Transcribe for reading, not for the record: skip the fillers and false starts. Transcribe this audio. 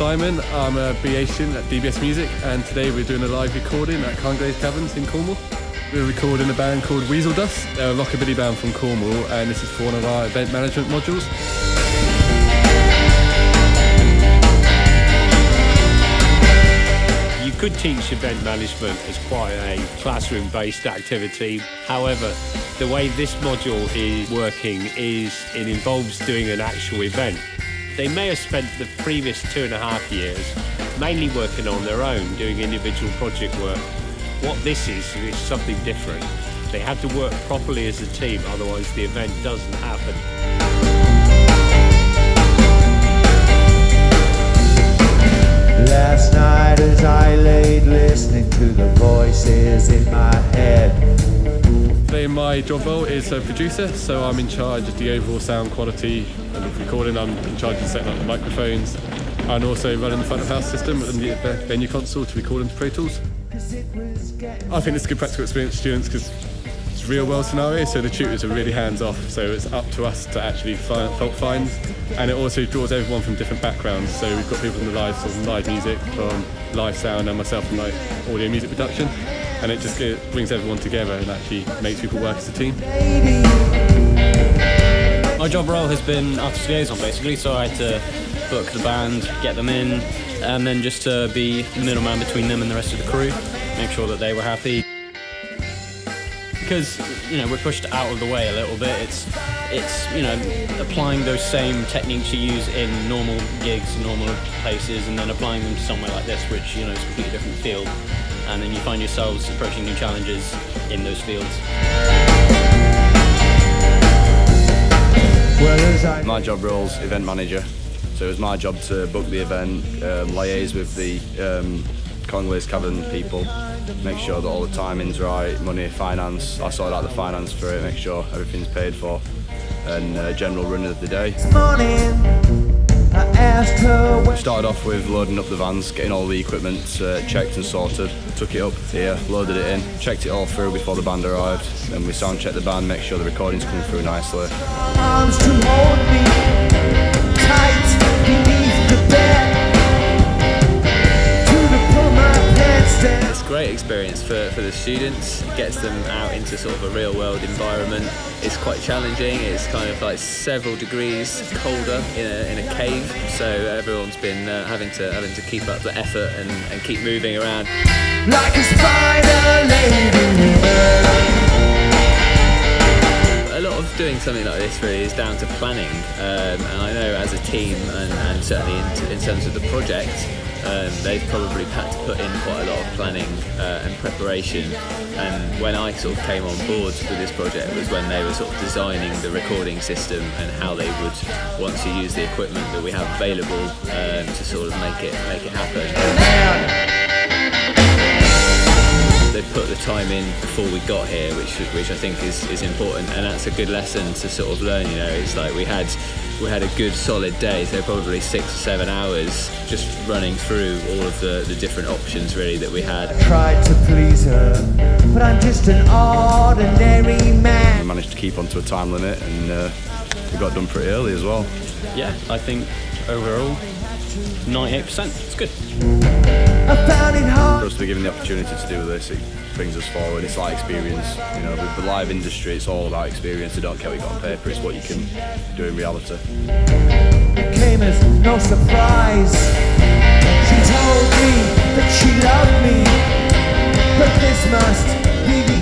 Simon. I'm a BA student at dBs Music, and today we're doing a live recording at Carnglaze Caverns in Cornwall. We're recording a band called Weazeldust. They're a rockabilly band from Cornwall, and this is for one of our event management modules. You could teach event management as quite a classroom-based activity. However, the way this module is working is it involves doing an actual event. They may have spent the previous 2.5 years mainly working on their own, doing individual project work. What this is something different. They have to work properly as a team, otherwise the event doesn't happen. Last night as I laid listening to the voices in my head. Today my job role is a producer, so I'm in charge of the overall sound quality and the recording. I'm in charge of setting up the microphones and also running the front of house system and the venue console to record into Pro Tools. I think it's a good practical experience for students because it's real world scenario, so the tutors are really hands off, so it's up to us to actually fault find, and it also draws everyone from different backgrounds, so we've got people from the live music, from live sound, and myself from like audio music production, and it just brings everyone together and actually makes people work as a team. My job role has been artist liaison basically, so I had to book the band, get them in, and then just to be the middleman between them and the rest of the crew, make sure that they were happy. Because, you know, we're pushed out of the way a little bit. It's you know, applying those same techniques you use in normal gigs, normal places, and then applying them to somewhere like this, which, you know, is a completely different field. And then you find yourselves approaching new challenges in those fields. My job role's event manager, so it was my job to book the event, liaise with the Carnglaze Cavern people, make sure that all the timing's right, money, finance. I sorted out the finance for it, make sure everything's paid for, and general run of the day. We started off with loading up the vans, getting all the equipment checked and sorted. Took it up here, loaded it in, checked it all through before the band arrived. Then we sound checked the band, make sure the recording's coming through nicely. Arms to hold me tight beneath the bed. It's a great experience for the students. It gets them out into sort of a real world environment. It's quite challenging. It's kind of like several degrees colder in a cave, so everyone's been having to keep up the effort and keep moving around. Like a spider lady. A lot of doing something like this really is down to planning, and I know as a team and certainly in terms of the project, they've probably had to put in quite a lot of planning and preparation, and when I sort of came on board with this project was when they were sort of designing the recording system and how they would want to use the equipment that we have available to sort of make it happen. They put the time in before we got here, which I think is important, and that's a good lesson to sort of learn. You know, it's like we had a good solid day, so probably 6 or 7 hours just running through all of the different options really that we had. I tried to please her, but I'm just an ordinary man. We managed to keep onto a time limit, and we got done pretty early as well. Yeah, I think overall 98%. It's good. I found it hard. For us to be given the opportunity to do this, it brings us forward. It's like experience. You know, with the live industry, it's all about experience. They don't care what you got on paper, it's what you can do in reality. It came as no surprise. She told me that she loved me, but this must be the